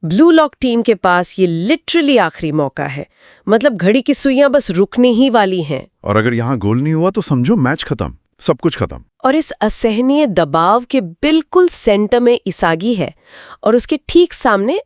Blue lock team के पास ये literally आखिरी मौका है। मतलब घड़ी की सुइयां बस रुकने ही वाली हैं। और अगर यहाँ गोल नहीं हुआ तो समझो मैच खत्म, सब कुछ खत्म। और इस असहनीय दबाव के बिल्कुल सेंटर में इसागी है और उसके ठीक सामने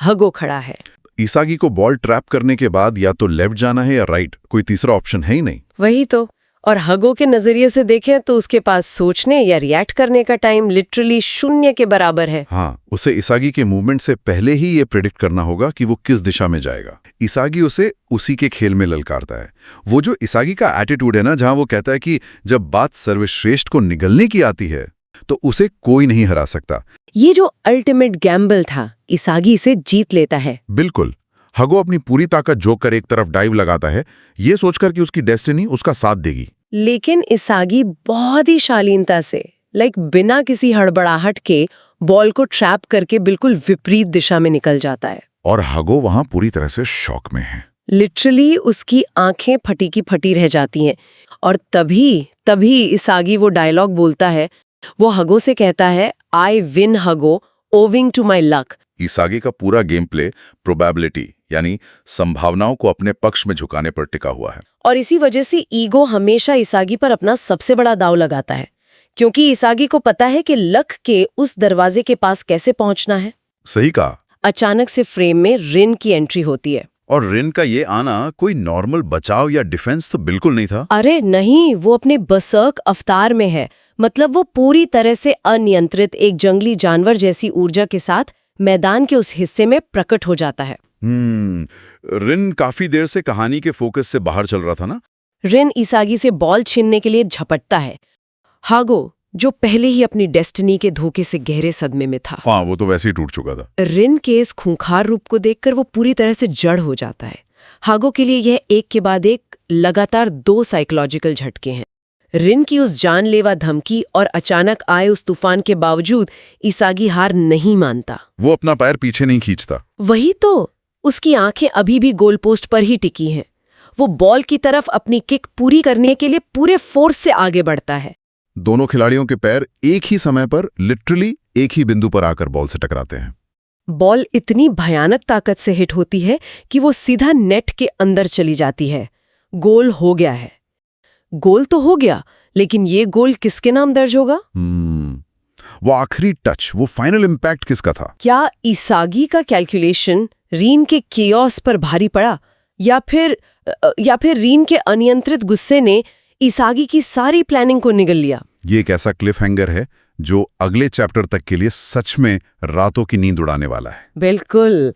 हगो खड़ा है। इसागी को बॉल ट्रैप करने के बाद या तो लेफ्ट जाना है या राइट, कोई तीसरा ऑप्शन है ही नहीं। वही तो। और हगो के नजरिए से देखें तो उसके पास सोचने या रिएक्ट करने का टाइम लिटरली 0 के बराबर है। हाँ, उसे इसागी के मूवमेंट से पहले ही ये प्रेडिक्ट करना होगा कि वो किस दिशा में जाएगा। इसागी उसे उसी के खेल में ललकारता है। वो जो इसागी का एटीट्यूड है ना, जहां वो कहता है कि जब बात सर्वश्रेष्ठ को निगलने की आती है तो उसे कोई नहीं हरा सकता। ये जो अल्टीमेट गैम्बल था, इसागी इसे जीत लेता है। बिल्कुल। हगो अपनी पूरी ताकत जोक कर एक तरफ डाइव लगाता है, ये सोचकर कि उसकी डेस्टिनी उसका साथ देगी। लेकिन इसागी बहुत ही शालीनता से, बिना किसी हड़बड़ाहट के बॉल को ट्रैप करके बिल्कुल विपरीत दिशा में निकल जाता है। और हगो वहां पूरी तरह से शॉक में है। लिटरली उसकी आंखें फटी की फटी रह जाती हैं। और तभी इसागी वो डायलॉग बोलता है। वो हगो से कहता है, I win Hugo, owing to my luck. Isagi का पूरा गेम प्ले प्रोबेबिलिटी यानी संभावनाओं को अपने पक्ष में झुकाने पर टिका हुआ है। और इसी वजह से ईगो हमेशा इसागी पर अपना सबसे बड़ा दांव लगाता है, क्योंकि इसागी को पता है कि लक के उस दरवाजे के पास कैसे पहुंचना है। सही कहा। अचानक से फ्रेम में रिन की एंट्री होती है। और रिन का ये आना कोई नॉर्मल बचाव या डिफेंस तो बिल्कुल नहीं था। अरे नहीं, वो अपने बर्सर्क अवतार में है। मतलब वो पूरी तरह से अनियंत्रित एक जंगली जानवर जैसी ऊर्जा के साथ मैदान के उस हिस्से में प्रकट हो जाता है। रिन काफी देर से कहानी के फोकस से बाहर चल रहा था ना। रिन इसागी से बॉल छीनने के लिए झपटता है। हागो, जो पहले ही अपनी डेस्टिनी के धोखे से गहरे सदमे में था, हाँ, वो तो वैसे ही टूट चुका था। रिन के इस खूंखार रूप को देखकर वो पूरी तरह से जड़ हो जाता है। हागो के लिए यह एक के बाद एक लगातार 2 साइकोलॉजिकल झटके हैं। रिन की उस जानलेवा धमकी और अचानक आए उस तूफान के बावजूद इसागी हार नहीं मानता। वो अपना पैर पीछे नहीं खींचता। वही तो। उसकी आंखें अभी भी गोल पोस्ट पर ही टिकी हैं। वो बॉल की तरफ अपनी किक पूरी करने के लिए पूरे फोर्स से आगे बढ़ता है। दोनों खिलाड़ियों के पैर एक ही समय पर लिटरली एक ही बिंदु पर आकर बॉल से टकराते हैं। बॉल इतनी भयानक ताकत से हिट होती है कि वो सीधा नेट के अंदर चली जाती है। गोल हो गया है। गोल तो हो गया, लेकिन ये गोल किसके नाम दर्ज होगा? वो आखिरी टच, वो फाइनल इम्पैक्ट किसका था? क्या इसागी का कैलकुलेशन रिन के केओस पर भारी पड़ा, या फिर रिन के अनियंत्रित गुस्से ने इसागी की सारी प्लानिंग को निगल लिया? ये एक ऐसा क्लिफ हैंगर है जो अगले चैप्टर तक के लिए सच में रातों की नींद उड़ाने वाला है। बिल्कुल।